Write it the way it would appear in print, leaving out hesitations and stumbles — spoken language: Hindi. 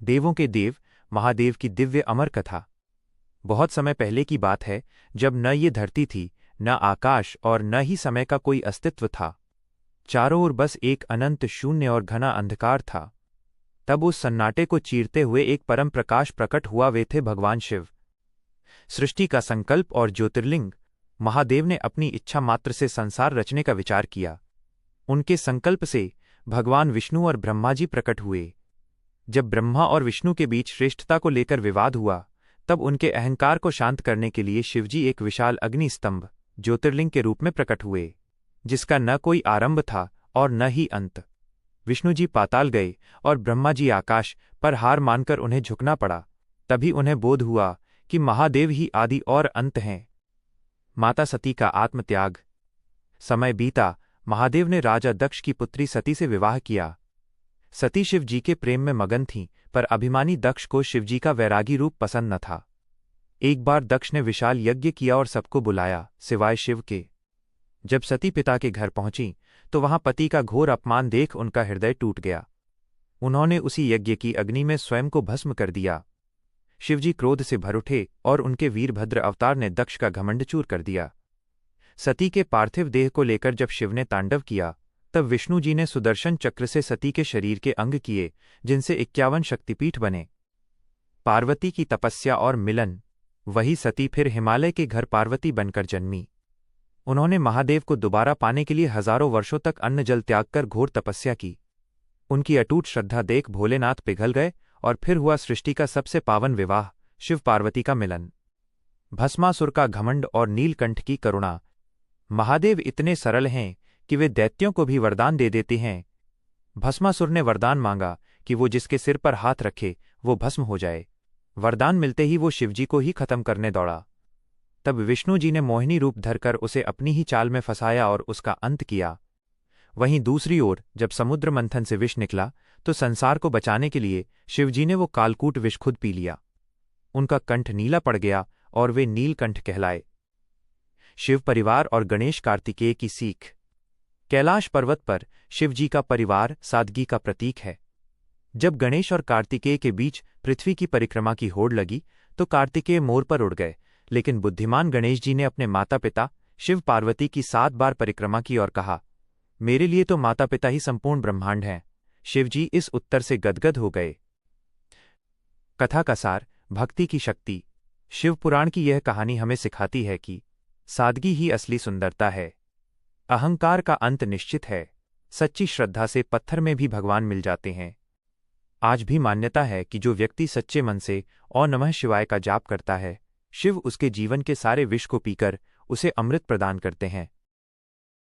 देवों के देव महादेव की दिव्य अमर कथा। बहुत समय पहले की बात है, जब न ये धरती थी, न आकाश और न ही समय का कोई अस्तित्व था। चारों ओर बस एक अनंत शून्य और घना अंधकार था। तब उस सन्नाटे को चीरते हुए एक परम प्रकाश प्रकट हुआ। वे थे भगवान शिव। सृष्टि का संकल्प और ज्योतिर्लिंग महादेव ने अपनी इच्छा मात्र से संसार रचने का विचार किया। उनके संकल्प से भगवान विष्णु और ब्रह्मा जी प्रकट हुए। जब ब्रह्मा और विष्णु के बीच श्रेष्ठता को लेकर विवाद हुआ, तब उनके अहंकार को शांत करने के लिए शिवजी एक विशाल अग्नि स्तंभ ज्योतिर्लिंग के रूप में प्रकट हुए, जिसका न कोई आरंभ था और न ही अंत। विष्णु जी पाताल गए और ब्रह्मा जी आकाश पर हार मानकर उन्हें झुकना पड़ा। तभी उन्हें बोध हुआ कि महादेव ही आदि और अंत हैं। माता सती का आत्मत्याग। समय बीता, महादेव ने राजा दक्ष की पुत्री सती से विवाह किया। सती शिव जी के प्रेम में मगन थीं, पर अभिमानी दक्ष को शिवजी का वैरागी रूप पसंद न था। एक बार दक्ष ने विशाल यज्ञ किया और सबको बुलाया, सिवाय शिव के। जब सती पिता के घर पहुंची, तो वहां पति का घोर अपमान देख उनका हृदय टूट गया। उन्होंने उसी यज्ञ की अग्नि में स्वयं को भस्म कर दिया। शिवजी क्रोध से भर उठे और उनके वीरभद्र अवतार ने दक्ष का घमंड चूर कर दिया। सती के पार्थिव देह को लेकर जब शिव ने तांडव किया, तब विष्णु जी ने सुदर्शन चक्र से सती के शरीर के अंग किए, जिनसे 51 शक्तिपीठ बने। पार्वती की तपस्या और मिलन। वही सती फिर हिमालय के घर पार्वती बनकर जन्मी। उन्होंने महादेव को दोबारा पाने के लिए हजारों वर्षों तक अन्न जल त्याग कर घोर तपस्या की। उनकी अटूट श्रद्धा देख भोलेनाथ पिघल गए और फिर हुआ सृष्टि का सबसे पावन विवाह, शिव पार्वती का मिलन। भस्मासुर का घमंड और नीलकंठ की करुणा। महादेव इतने सरल हैं कि वे दैत्यों को भी वरदान दे देते हैं। भस्मासुर ने वरदान मांगा कि वो जिसके सिर पर हाथ रखे वो भस्म हो जाए। वरदान मिलते ही वो शिवजी को ही खत्म करने दौड़ा। तब विष्णु जी ने मोहिनी रूप धरकर उसे अपनी ही चाल में फंसाया और उसका अंत किया। वहीं दूसरी ओर जब समुद्र मंथन से विष निकला, तो संसार को बचाने के लिए शिवजी ने वो कालकूट विष खुद पी लिया। उनका कंठ नीला पड़ गया और वे नीलकंठ कहलाए। शिव परिवार और गणेश कार्तिकेय की सीख। कैलाश पर्वत पर शिवजी का परिवार सादगी का प्रतीक है। जब गणेश और कार्तिकेय के बीच पृथ्वी की परिक्रमा की होड़ लगी, तो कार्तिकेय मोर पर उड़ गए, लेकिन बुद्धिमान गणेश जी ने अपने माता पिता शिव पार्वती की 7 बार परिक्रमा की और कहा, मेरे लिए तो माता पिता ही संपूर्ण ब्रह्मांड हैं। शिवजी इस उत्तर से गदगद हो गए। कथा का सार। भक्ति की शक्ति। शिव पुराण की यह कहानी हमें सिखाती है कि सादगी ही असली सुंदरता है। अहंकार का अंत निश्चित है। सच्ची श्रद्धा से पत्थर में भी भगवान मिल जाते हैं। आज भी मान्यता है कि जो व्यक्ति सच्चे मन से ओम नमः शिवाय का जाप करता है, शिव उसके जीवन के सारे विष को पीकर उसे अमृत प्रदान करते हैं।